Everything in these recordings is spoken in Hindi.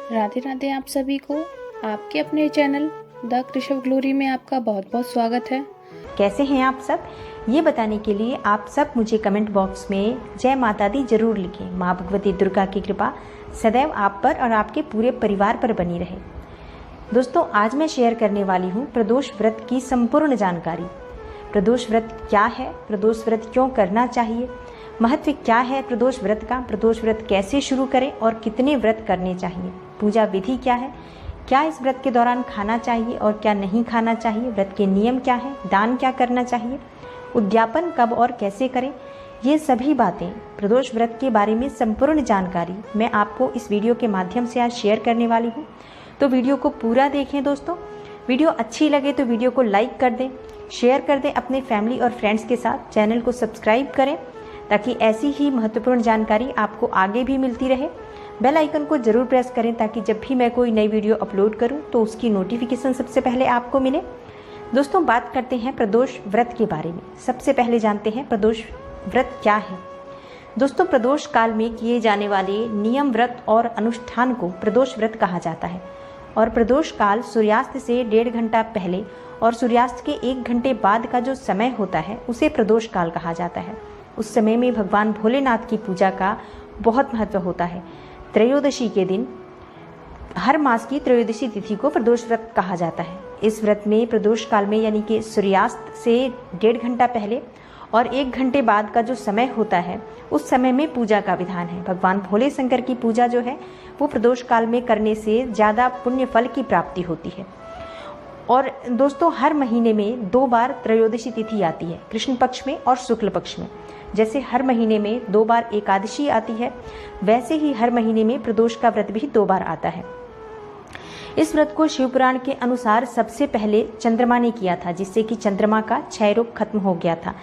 राधे राधे आप सभी को आपके अपने चैनल द कृषव ग्लोरी में आपका बहुत बहुत स्वागत है। कैसे हैं आप सब, ये बताने के लिए आप सब मुझे कमेंट बॉक्स में जय माता दी जरूर लिखें। माँ भगवती दुर्गा की कृपा सदैव आप पर और आपके पूरे परिवार पर बनी रहे। दोस्तों, आज मैं शेयर करने वाली हूँ प्रदोष व्रत की संपूर्ण जानकारी। प्रदोष व्रत क्या है, प्रदोष व्रत क्यों करना चाहिए, महत्व क्या है प्रदोष व्रत का, प्रदोष व्रत कैसे शुरू करें और कितने व्रत करने चाहिए, पूजा विधि क्या है, क्या इस व्रत के दौरान खाना चाहिए और क्या नहीं खाना चाहिए, व्रत के नियम क्या है, दान क्या करना चाहिए, उद्यापन कब और कैसे करें, ये सभी बातें प्रदोष व्रत के बारे में संपूर्ण जानकारी मैं आपको इस वीडियो के माध्यम से आज शेयर करने वाली हूँ। तो वीडियो को पूरा देखें दोस्तों। वीडियो अच्छी लगे तो वीडियो को लाइक कर दें, शेयर कर दें अपने फैमिली और फ्रेंड्स के साथ, चैनल को सब्सक्राइब करें ताकि ऐसी ही महत्वपूर्ण जानकारी आपको आगे भी मिलती रहे। बेल आइकन को जरूर प्रेस करें ताकि जब भी मैं कोई नई वीडियो अपलोड करूं तो उसकी नोटिफिकेशन सबसे पहले आपको मिले। दोस्तों, बात करते हैं प्रदोष व्रत के बारे में। सबसे पहले जानते हैं प्रदोष व्रत क्या है। दोस्तों, प्रदोष काल में किए जाने वाले नियम, व्रत और अनुष्ठान को प्रदोष व्रत कहा जाता है। और प्रदोष काल सूर्यास्त से 1.5 घंटा पहले और सूर्यास्त के 1 घंटे बाद का जो समय होता है उसे प्रदोष काल कहा जाता है। उस समय में भगवान भोलेनाथ की पूजा का बहुत महत्व होता है। त्रयोदशी के दिन, हर मास की त्रयोदशी तिथि को प्रदोष व्रत कहा जाता है। इस व्रत में प्रदोष काल में यानी कि सूर्यास्त से 1.5 घंटा पहले और 1 घंटे बाद का जो समय होता है उस समय में पूजा का विधान है। भगवान भोले शंकर की पूजा जो है वो प्रदोष काल में करने से ज़्यादा पुण्य फल की प्राप्ति होती है। और दोस्तों, हर महीने में 2 बार त्रयोदशी तिथि आती है, कृष्ण पक्ष में और शुक्ल पक्ष में। जैसे हर महीने में 2 बार एकादशी आती है, वैसे ही हर महीने में प्रदोष का व्रत भी 2 बार आता है। इस व्रत को शिव पुराण के अनुसार सबसे पहले चंद्रमा ने किया था, जिससे कि चंद्रमा का क्षय रोग खत्म हो गया था।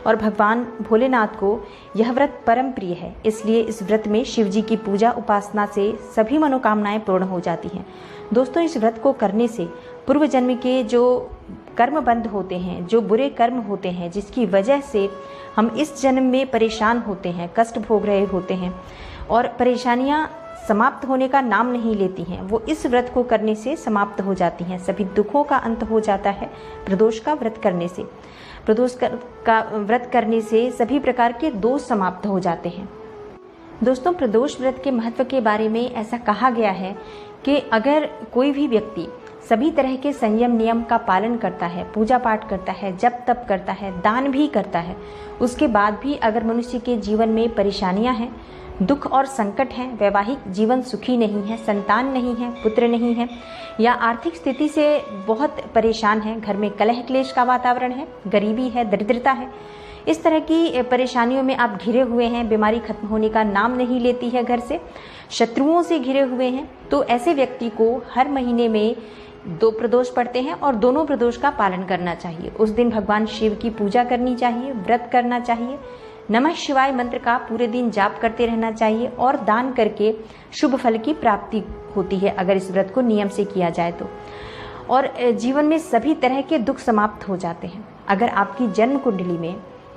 और भगवान भोलेनाथ को यह व्रत परम प्रिय है, इसलिए इस व्रत में शिव जी की पूजा उपासना से सभी मनोकामनाएं पूर्ण हो जाती हैं। दोस्तों, इस व्रत को करने से पूर्व जन्म के जो कर्म बंद होते हैं, जो बुरे कर्म होते हैं, जिसकी वजह से हम इस जन्म में परेशान होते हैं, कष्ट भोग रहे होते हैं और परेशानियां समाप्त होने का नाम नहीं लेती हैं, वो इस व्रत को करने से समाप्त हो जाती हैं। सभी दुखों का अंत हो जाता है प्रदोष का व्रत करने से। प्रदोष का व्रत करने से सभी प्रकार के दोष समाप्त हो जाते हैं। दोस्तों, प्रदोष व्रत के महत्व के बारे में ऐसा कहा गया है कि अगर कोई भी व्यक्ति सभी तरह के संयम नियम का पालन करता है, पूजा पाठ करता है, जप तप करता है, दान भी करता है, उसके बाद भी अगर मनुष्य के जीवन में परेशानियां हैं, दुख और संकट हैं, वैवाहिक जीवन सुखी नहीं है, संतान नहीं है, पुत्र नहीं है, या आर्थिक स्थिति से बहुत परेशान है, घर में कलह क्लेश का वातावरण है, गरीबी है, दरिद्रता है, इस तरह की परेशानियों में आप घिरे हुए हैं, बीमारी खत्म होने का नाम नहीं लेती है, घर से शत्रुओं से घिरे हुए हैं, तो ऐसे व्यक्ति को हर महीने में 2 प्रदोष पड़ते हैं और दोनों प्रदोष का पालन करना चाहिए। उस दिन भगवान शिव की पूजा करनी चाहिए, व्रत करना चाहिए, नमः शिवाय मंत्र का पूरे दिन जाप करते रहना चाहिए और दान करके शुभ फल की प्राप्ति होती है अगर इस व्रत को नियम से किया जाए तो। और जीवन में सभी तरह के दुख समाप्त हो जाते हैं। अगर आपकी जन्म कुंडली में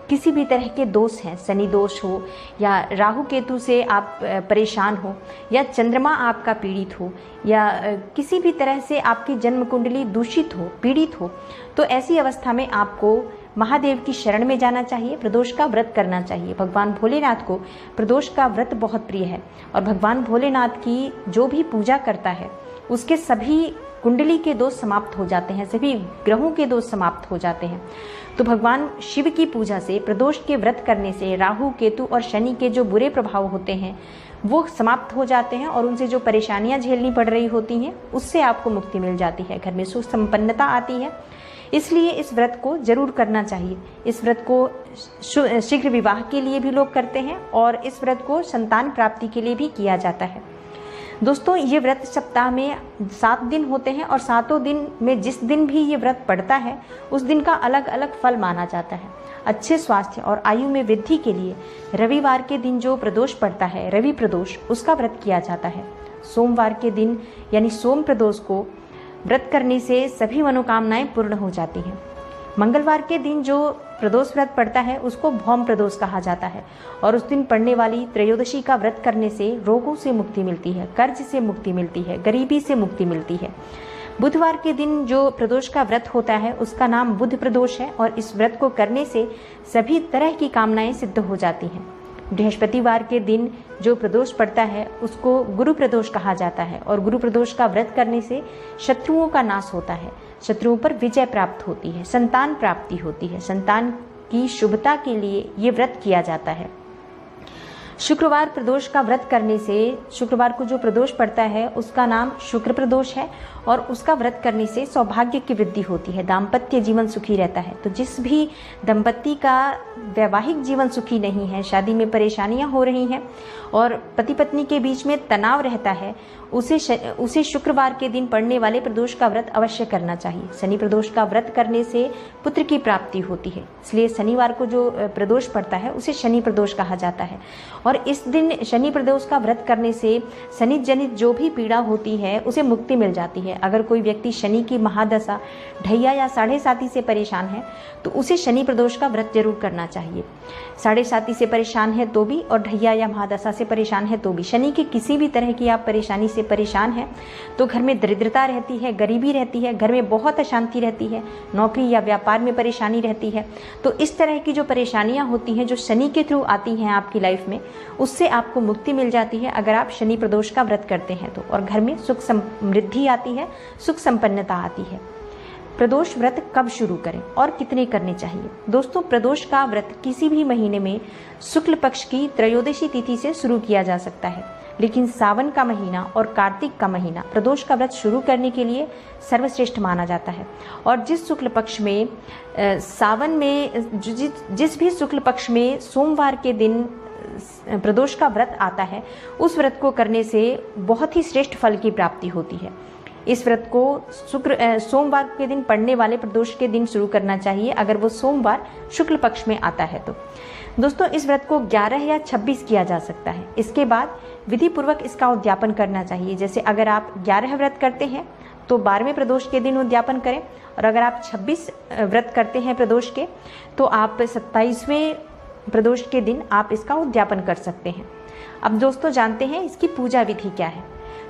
किसी भी तरह के दोष हैं, शनि दोष हो या राहु केतु से आप परेशान हो या चंद्रमा आपका पीड़ित हो या किसी भी तरह से आपकी जन्म कुंडली दूषित हो, पीड़ित हो, तो ऐसी अवस्था में आपको महादेव की शरण में जाना चाहिए, प्रदोष का व्रत करना चाहिए। भगवान भोलेनाथ को प्रदोष का व्रत बहुत प्रिय है और भगवान भोलेनाथ की जो भी पूजा करता है उसके सभी कुंडली के दोष समाप्त हो जाते हैं, सभी ग्रहों के दोष समाप्त हो जाते हैं। तो भगवान शिव की पूजा से, प्रदोष के व्रत करने से राहु केतु और शनि के जो बुरे प्रभाव होते हैं वो समाप्त हो जाते हैं और उनसे जो परेशानियां झेलनी पड़ रही होती हैं उससे आपको मुक्ति मिल जाती है, घर में सुख संपन्नता आती है। इसलिए इस व्रत को जरूर करना चाहिए। इस व्रत को शीघ्र विवाह के लिए भी लोग करते हैं और इस व्रत को संतान प्राप्ति के लिए भी किया जाता है। दोस्तों, ये व्रत सप्ताह में 7 दिन होते हैं और 7 दिन में जिस दिन भी ये व्रत पड़ता है उस दिन का अलग अलग फल माना जाता है। अच्छे स्वास्थ्य और आयु में वृद्धि के लिए रविवार के दिन जो प्रदोष पड़ता है, रवि प्रदोष, उसका व्रत किया जाता है। सोमवार के दिन यानी सोम प्रदोष को व्रत करने से सभी मनोकामनाएं पूर्ण हो जाती हैं। मंगलवार के दिन जो प्रदोष व्रत पड़ता है उसको भौम प्रदोष कहा जाता है और उस दिन पड़ने वाली त्रयोदशी का व्रत करने से रोगों से मुक्ति मिलती है, कर्ज से मुक्ति मिलती है, गरीबी से मुक्ति मिलती है। बुधवार के दिन जो प्रदोष का व्रत होता है उसका नाम बुध प्रदोष है और इस व्रत को करने से सभी तरह की कामनाएं सिद्ध हो जाती हैं। बृहस्पतिवार के दिन जो प्रदोष पड़ता है उसको गुरु प्रदोष कहा जाता है और गुरु प्रदोष का व्रत करने से शत्रुओं का नाश होता है, शत्रुओं पर विजय प्राप्त होती है, संतान प्राप्ति होती है। संतान की शुभता के लिए ये व्रत किया जाता है। शुक्रवार प्रदोष का व्रत करने से, शुक्रवार को जो प्रदोष पड़ता है उसका नाम शुक्र प्रदोष है और उसका व्रत करने से सौभाग्य की वृद्धि होती है, दाम्पत्य जीवन सुखी रहता है। तो जिस भी दंपति का वैवाहिक जीवन सुखी नहीं है, शादी में परेशानियां हो रही हैं और पति पत्नी के बीच में तनाव रहता है, उसे शुक्रवार के दिन पड़ने वाले प्रदोष का व्रत अवश्य करना चाहिए। शनि प्रदोष का व्रत करने से पुत्र की प्राप्ति होती है, इसलिए शनिवार को जो प्रदोष पड़ता है उसे शनि प्रदोष कहा जाता है। और इस दिन शनि प्रदोष का व्रत करने से शनि जनित जो भी पीड़ा होती है उसे मुक्ति मिल जाती है। अगर कोई व्यक्ति शनि की महादशा, ढैया या साढ़े साती से परेशान है तो उसे शनि प्रदोष का व्रत जरूर करना चाहिए। साढ़े साती से परेशान है तो भी और ढैया या महादशा से परेशान है तो भी, शनि की किसी भी तरह की आप परेशानी से परेशान हैं तो घर में दरिद्रता रहती है, गरीबी रहती है, घर में बहुत अशांति रहती है, नौकरी या व्यापार में परेशानी रहती है, तो इस तरह की जो परेशानियां होती हैं जो शनि के थ्रू आती हैं आपकी लाइफ में, उससे आपको मुक्ति मिल जाती है अगर आप शनि प्रदोष का व्रत करते हैं तो। और घर में सुख समृद्धि आती है, सुख संपन्नता आती है। प्रदोष व्रत कब शुरू करें और कितने करने चाहिए? दोस्तों, प्रदोष का व्रत किसी भी महीने में शुक्ल पक्ष की त्रयोदशी तिथि से शुरू किया जा सकता है, लेकिन सावन का महीना और कार्तिक का महीना प्रदोष का व्रत शुरू करने के लिए सर्वश्रेष्ठ माना जाता है। और जिस शुक्ल पक्ष में सावन में जिस भी शुक्ल पक्ष में सोमवार के दिन प्रदोष का व्रत आता है उस व्रत को करने से बहुत ही श्रेष्ठ फल की प्राप्ति होती है। इस व्रत को सोमवार के दिन पड़ने वाले प्रदोष के दिन शुरू करना चाहिए अगर वो सोमवार शुक्ल पक्ष में आता है तो। दोस्तों, इस व्रत को 11 या 26 किया जा सकता है। इसके बाद विधि पूर्वक इसका उद्यापन करना चाहिए। जैसे अगर आप 11 व्रत करते हैं तो 12वें प्रदोष के दिन उद्यापन करें और अगर आप 26 व्रत करते हैं प्रदोष के तो आप 27वें प्रदोष के दिन आप इसका उद्यापन कर सकते हैं। अब दोस्तों जानते हैं इसकी पूजा विधि क्या है।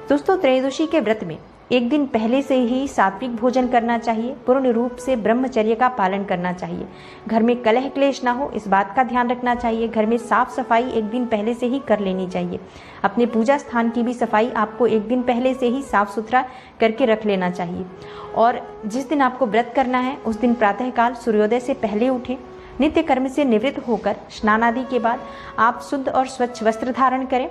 दोस्तों, त्रयोदशी के व्रत में एक दिन पहले से ही सात्विक भोजन करना चाहिए, पूर्ण रूप से ब्रह्मचर्य का पालन करना चाहिए, घर में कलह क्लेश ना हो इस बात का ध्यान रखना चाहिए, घर में साफ सफाई एक दिन पहले से ही कर लेनी चाहिए। अपने पूजा स्थान की भी सफाई आपको एक दिन पहले से ही साफ सुथरा करके रख लेना चाहिए। और जिस दिन आपको व्रत करना है उस दिन प्रातःकाल सूर्योदय से पहले उठें, नित्य कर्म से निवृत्त होकर स्नान आदि के बाद आप शुद्ध और स्वच्छ वस्त्र धारण करें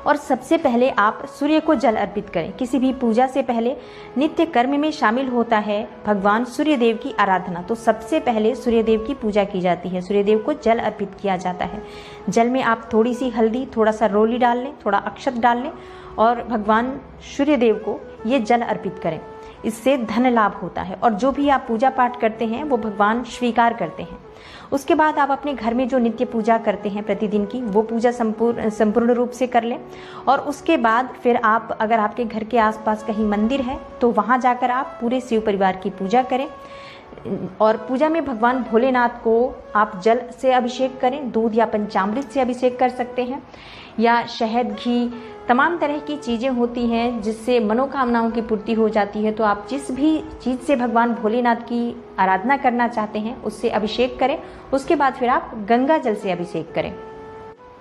और सबसे पहले आप सूर्य को जल अर्पित करें। किसी भी पूजा से पहले नित्य कर्म में शामिल होता है भगवान सूर्यदेव की आराधना, तो सबसे पहले सूर्यदेव की पूजा की जाती है, सूर्यदेव को जल अर्पित किया जाता है। जल में आप थोड़ी सी हल्दी, थोड़ा सा रोली डाल लें, थोड़ा अक्षत डाल लें और भगवान सूर्यदेव को ये जल अर्पित करें। इससे धन लाभ होता है और जो भी आप पूजा पाठ करते हैं वो भगवान स्वीकार करते हैं। उसके बाद आप अपने घर में जो नित्य पूजा करते हैं प्रतिदिन की, वो पूजा संपूर्ण रूप से कर लें और उसके बाद फिर आप अगर आपके घर के आसपास कहीं मंदिर है तो वहाँ जाकर आप पूरे शिव परिवार की पूजा करें। और पूजा में भगवान भोलेनाथ को आप जल से अभिषेक करें, दूध या पंचामृत से अभिषेक कर सकते हैं या शहद, घी, तमाम तरह की चीज़ें होती हैं जिससे मनोकामनाओं की पूर्ति हो जाती है। तो आप जिस भी चीज़ से भगवान भोलेनाथ की आराधना करना चाहते हैं उससे अभिषेक करें। उसके बाद फिर आप गंगा जल से अभिषेक करें।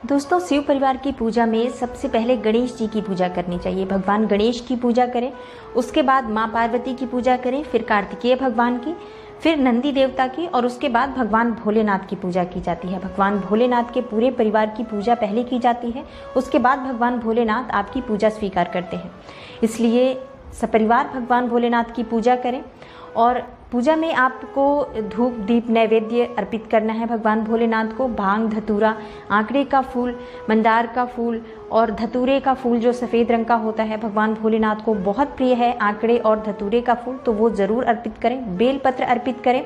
दोस्तों, शिव परिवार की पूजा में सबसे पहले गणेश जी की पूजा करनी चाहिए। भगवान गणेश की पूजा करें, उसके बाद माँ पार्वती की पूजा करें, फिर कार्तिकेय भगवान की, फिर नंदी देवता की और उसके बाद भगवान भोलेनाथ की पूजा की जाती है। भगवान भोलेनाथ के पूरे परिवार की पूजा पहले की जाती है, उसके बाद भगवान भोलेनाथ आपकी पूजा स्वीकार करते हैं। इसलिए सपरिवार भगवान भोलेनाथ की पूजा करें और पूजा में आपको धूप दीप नैवेद्य अर्पित करना है भगवान भोलेनाथ को। भांग, धतूरा, आंकड़े का फूल, मंदार का फूल और धतूरे का फूल जो सफ़ेद रंग का होता है भगवान भोलेनाथ को बहुत प्रिय है, आंकड़े और धतूरे का फूल, तो वो ज़रूर अर्पित करें। बेलपत्र अर्पित करें।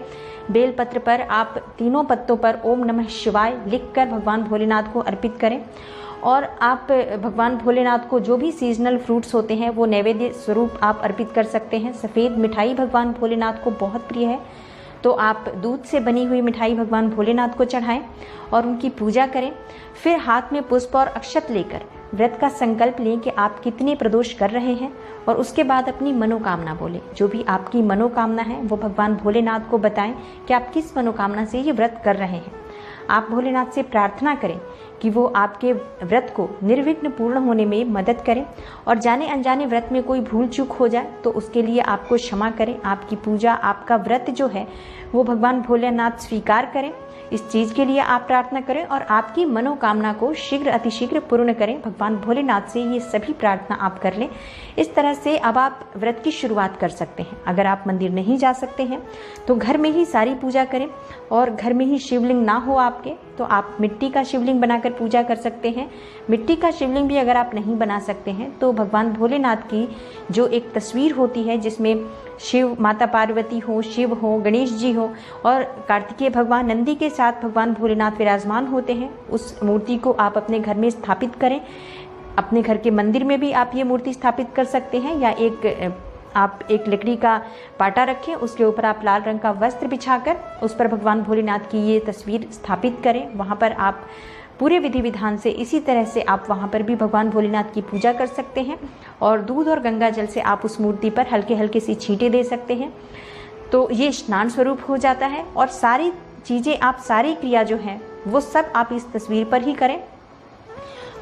बेलपत्र पर आप तीनों पत्तों पर ओम नमः शिवाय लिखकर भगवान भोलेनाथ को अर्पित करें। और आप भगवान भोलेनाथ को जो भी सीजनल फ्रूट्स होते हैं वो नैवेद्य स्वरूप आप अर्पित कर सकते हैं। सफ़ेद मिठाई भगवान भोलेनाथ को बहुत प्रिय है, तो आप दूध से बनी हुई मिठाई भगवान भोलेनाथ को चढ़ाएं और उनकी पूजा करें। फिर हाथ में पुष्प और अक्षत लेकर व्रत का संकल्प लें कि आप कितने प्रदोष कर रहे हैं और उसके बाद अपनी मनोकामना बोलें। जो भी आपकी मनोकामना है वो भगवान भोलेनाथ को बताएं कि आप किस मनोकामना से ये व्रत कर रहे हैं। आप भोलेनाथ से प्रार्थना करें कि वो आपके व्रत को निर्विघ्न पूर्ण होने में मदद करें और जाने अनजाने व्रत में कोई भूल चूक हो जाए तो उसके लिए आपको क्षमा करें। आपकी पूजा, आपका व्रत जो है वो भगवान भोलेनाथ स्वीकार करें। इस चीज़ के लिए आप प्रार्थना करें और आपकी मनोकामना को शीघ्र अतिशीघ्र पूर्ण करें। भगवान भोलेनाथ से ये सभी प्रार्थना आप कर लें। इस तरह से अब आप व्रत की शुरुआत कर सकते हैं। अगर आप मंदिर नहीं जा सकते हैं तो घर में ही सारी पूजा करें और घर में ही शिवलिंग ना हो आपके तो आप मिट्टी का शिवलिंग बनाकर पूजा कर सकते हैं। मिट्टी का शिवलिंग भी अगर आप नहीं बना सकते हैं तो भगवान भोलेनाथ की जो एक तस्वीर होती है जिसमें शिव, माता पार्वती हो, शिव हो, गणेश जी हो और कार्तिकेय भगवान नंदी के साथ भगवान भोलेनाथ विराजमान होते हैं, उस मूर्ति को आप अपने घर में स्थापित करें। अपने घर के मंदिर में भी आप ये मूर्ति स्थापित कर सकते हैं या आप एक लकड़ी का पाटा रखें, उसके ऊपर आप लाल रंग का वस्त्र बिछाकर उस पर भगवान भोलेनाथ की ये तस्वीर स्थापित करें। वहाँ पर आप पूरे विधि विधान से इसी तरह से आप वहाँ पर भी भगवान भोलेनाथ की पूजा कर सकते हैं और दूध और गंगा जल से आप उस मूर्ति पर हल्के हल्के सी छींटे दे सकते हैं। तो ये स्नान स्वरूप हो जाता है और सारी चीज़ें, आप सारी क्रिया जो है वो सब आप इस तस्वीर पर ही करें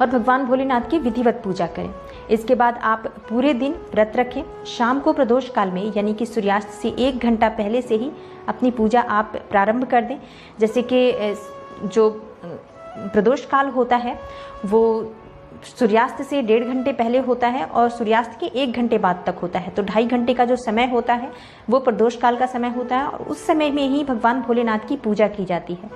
और भगवान भोलेनाथ की विधिवत पूजा करें। इसके बाद आप पूरे दिन व्रत रखें। शाम को प्रदोष काल में यानी कि सूर्यास्त से 1 घंटा पहले से ही अपनी पूजा आप प्रारंभ कर दें। जैसे कि जो प्रदोष काल होता है वो सूर्यास्त से 1.5 घंटे पहले होता है और सूर्यास्त के 1 घंटे बाद तक होता है। तो 2.5 घंटे का जो समय होता है वो प्रदोष काल का समय होता है और उस समय में ही भगवान भोलेनाथ की पूजा की जाती है।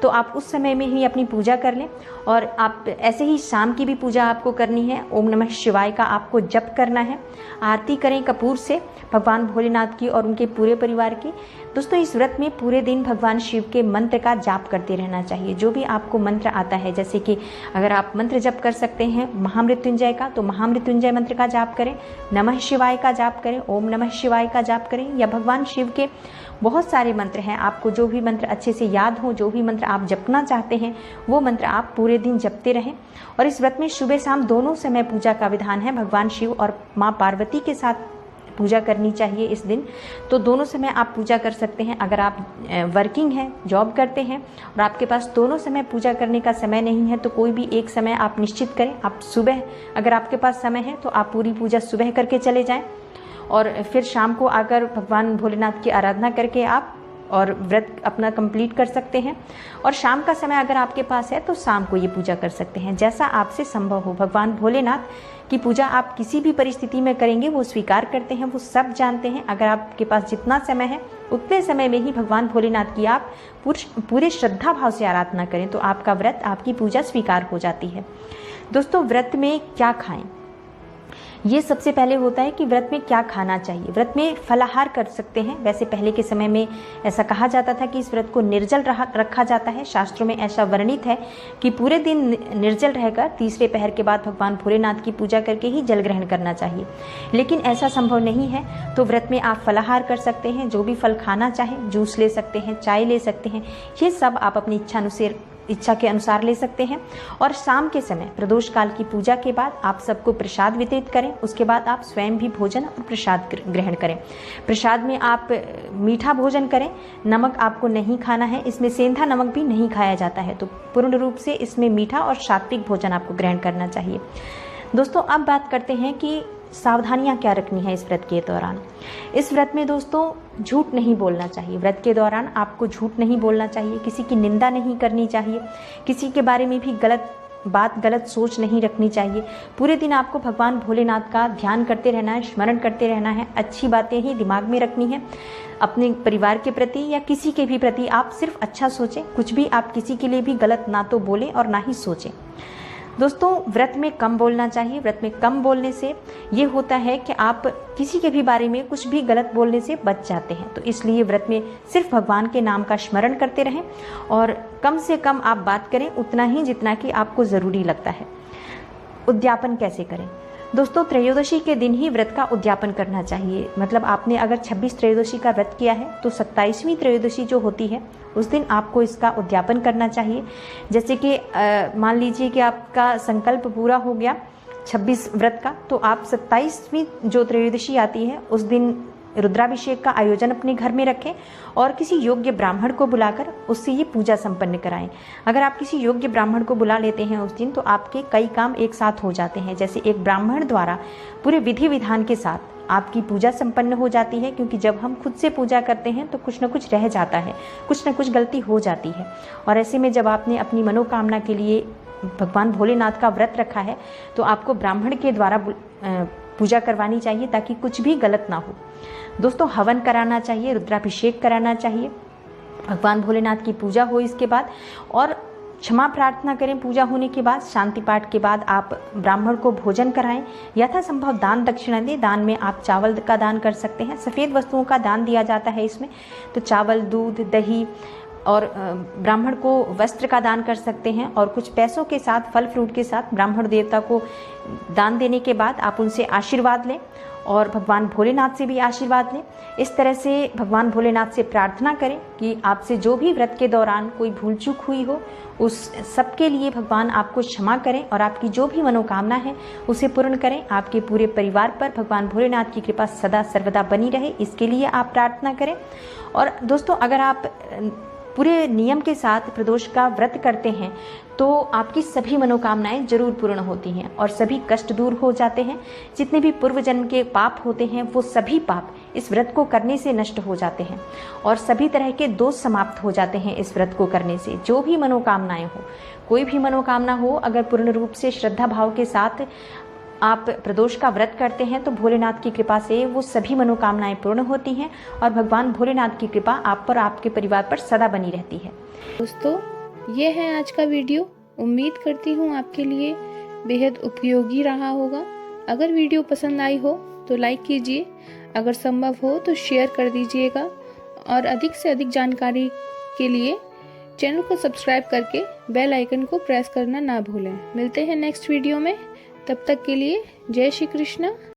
तो आप उस समय में ही अपनी पूजा कर लें और आप ऐसे ही शाम की भी पूजा आपको करनी है। ओम नमः शिवाय का आपको जप करना है। आरती करें कपूर से भगवान भोलेनाथ की और उनके पूरे परिवार की। दोस्तों, इस व्रत में पूरे दिन भगवान शिव के मंत्र का जाप करते रहना चाहिए। जो भी आपको मंत्र आता है, जैसे कि अगर आप मंत्र जप कर सकते हैं महामृत्युंजय का तो महामृत्युंजय मंत्र का जाप करें, नमः शिवाय का जाप करें, ओम नमः शिवाय का जाप करें या भगवान शिव के बहुत सारे मंत्र हैं। आपको जो भी मंत्र अच्छे से याद हो, जो भी मंत्र आप जपना चाहते हैं वो मंत्र आप पूरे दिन जपते रहें। और इस व्रत में सुबह शाम दोनों समय पूजा का विधान है। भगवान शिव और माँ पार्वती के साथ पूजा करनी चाहिए इस दिन, तो दोनों समय आप पूजा कर सकते हैं। अगर आप वर्किंग हैं, जॉब करते हैं और आपके पास दोनों समय पूजा करने का समय नहीं है तो कोई भी एक समय आप निश्चित करें। आप सुबह, अगर आपके पास समय है तो आप पूरी पूजा सुबह करके चले जाएं और फिर शाम को आकर भगवान भोलेनाथ की आराधना करके आप और व्रत अपना कंप्लीट कर सकते हैं। और शाम का समय अगर आपके पास है तो शाम को ये पूजा कर सकते हैं, जैसा आपसे संभव हो। भगवान भोलेनाथ की पूजा आप किसी भी परिस्थिति में करेंगे वो स्वीकार करते हैं, वो सब जानते हैं। अगर आपके पास जितना समय है उतने समय में ही भगवान भोलेनाथ की आप पूरे श्रद्धा भाव से आराधना करें तो आपका व्रत, आपकी पूजा स्वीकार हो जाती है। दोस्तों, व्रत में क्या खाएं, ये सबसे पहले होता है कि व्रत में क्या खाना चाहिए। व्रत में फलाहार कर सकते हैं। वैसे पहले के समय में ऐसा कहा जाता था कि इस व्रत को निर्जल रखा जाता है। शास्त्रों में ऐसा वर्णित है कि पूरे दिन निर्जल रहकर तीसरे पहर के बाद भगवान भोलेनाथ की पूजा करके ही जल ग्रहण करना चाहिए, लेकिन ऐसा संभव नहीं है। तो व्रत में आप फलाहार कर सकते हैं, जो भी फल खाना चाहें, जूस ले सकते हैं, चाय ले सकते हैं, ये सब आप अपनी इच्छा के अनुसार ले सकते हैं। और शाम के समय प्रदोष काल की पूजा के बाद आप सबको प्रसाद वितरित करें। उसके बाद आप स्वयं भी भोजन और प्रसाद ग्रहण करें। प्रसाद में आप मीठा भोजन करें, नमक आपको नहीं खाना है, इसमें सेंधा नमक भी नहीं खाया जाता है। तो पूर्ण रूप से इसमें मीठा और सात्विक भोजन आपको ग्रहण करना चाहिए। दोस्तों, अब बात करते हैं कि सावधानियां क्या रखनी है इस व्रत के दौरान। इस व्रत में दोस्तों झूठ नहीं बोलना चाहिए। व्रत के दौरान आपको झूठ नहीं बोलना चाहिए, किसी की निंदा नहीं करनी चाहिए, किसी के बारे में भी गलत सोच नहीं रखनी चाहिए। पूरे दिन आपको भगवान भोलेनाथ का ध्यान करते रहना है, स्मरण करते रहना है, अच्छी बातें ही दिमाग में रखनी है। अपने परिवार के प्रति या किसी के भी प्रति आप सिर्फ अच्छा सोचें, कुछ भी आप किसी के लिए भी गलत ना तो बोलें और ना ही सोचें। दोस्तों, व्रत में कम बोलना चाहिए। व्रत में कम बोलने से ये होता है कि आप किसी के भी बारे में कुछ भी गलत बोलने से बच जाते हैं। तो इसलिए व्रत में सिर्फ भगवान के नाम का स्मरण करते रहें और कम से कम आप बात करें, उतना ही जितना कि आपको ज़रूरी लगता है। उद्यापन कैसे करें? दोस्तों, त्रयोदशी के दिन ही व्रत का उद्यापन करना चाहिए। मतलब आपने अगर 26 त्रयोदशी का व्रत किया है तो 27वीं त्रयोदशी जो होती है उस दिन आपको इसका उद्यापन करना चाहिए। जैसे कि मान लीजिए कि आपका संकल्प पूरा हो गया 26 व्रत का, तो आप 27वीं जो त्रयोदशी आती है उस दिन रुद्राभिषेक का आयोजन अपने घर में रखें और किसी योग्य ब्राह्मण को बुलाकर उससे ये पूजा संपन्न कराएं। अगर आप किसी योग्य ब्राह्मण को बुला लेते हैं उस दिन तो आपके कई काम एक साथ हो जाते हैं। जैसे एक ब्राह्मण द्वारा पूरे विधि विधान के साथ आपकी पूजा संपन्न हो जाती है, क्योंकि जब हम खुद से पूजा करते हैं तो कुछ न कुछ रह जाता है, कुछ न कुछ गलती हो जाती है। और ऐसे में जब आपने अपनी मनोकामना के लिए भगवान भोलेनाथ का व्रत रखा है तो आपको ब्राह्मण के द्वारा पूजा करवानी चाहिए ताकि कुछ भी गलत ना हो। दोस्तों, हवन कराना चाहिए, रुद्राभिषेक कराना चाहिए, भगवान भोलेनाथ की पूजा हो इसके बाद, और क्षमा प्रार्थना करें पूजा होने के बाद। शांति पाठ के बाद आप ब्राह्मण को भोजन कराएं, यथासंभव दान दक्षिणा दें। दान में आप चावल का दान कर सकते हैं, सफ़ेद वस्तुओं का दान दिया जाता है इसमें, तो चावल, दूध, दही, और ब्राह्मण को वस्त्र का दान कर सकते हैं। और कुछ पैसों के साथ, फल फ्रूट के साथ ब्राह्मण देवता को दान देने के बाद आप उनसे आशीर्वाद लें और भगवान भोलेनाथ से भी आशीर्वाद लें। इस तरह से भगवान भोलेनाथ से प्रार्थना करें कि आपसे जो भी व्रत के दौरान कोई भूल चूक हुई हो उस सब के लिए भगवान आपको क्षमा करें और आपकी जो भी मनोकामना है उसे पूर्ण करें। आपके पूरे परिवार पर भगवान भोलेनाथ की कृपा सदा सर्वदा बनी रहे, इसके लिए आप प्रार्थना करें। और दोस्तों, अगर आप पूरे नियम के साथ प्रदोष का व्रत करते हैं तो आपकी सभी मनोकामनाएं जरूर पूर्ण होती हैं और सभी कष्ट दूर हो जाते हैं। जितने भी पूर्व जन्म के पाप होते हैं वो सभी पाप इस व्रत को करने से नष्ट हो जाते हैं और सभी तरह के दोष समाप्त हो जाते हैं इस व्रत को करने से। जो भी मनोकामनाएं हो, कोई भी मनोकामना हो, अगर पूर्ण रूप से श्रद्धा भाव के साथ आप प्रदोष का व्रत करते हैं तो भोलेनाथ की कृपा से वो सभी मनोकामनाएं पूर्ण होती हैं और भगवान भोलेनाथ की कृपा आप पर, आपके परिवार पर सदा बनी रहती है। दोस्तों, ये है आज का वीडियो। उम्मीद करती हूँ आपके लिए बेहद उपयोगी रहा होगा। अगर वीडियो पसंद आई हो तो लाइक कीजिए, अगर संभव हो तो शेयर कर दीजिएगा और अधिक से अधिक जानकारी के लिए चैनल को सब्सक्राइब करके बेल आइकन को प्रेस करना ना भूलें। मिलते हैं नेक्स्ट वीडियो में, तब तक के लिए जय श्री कृष्ण।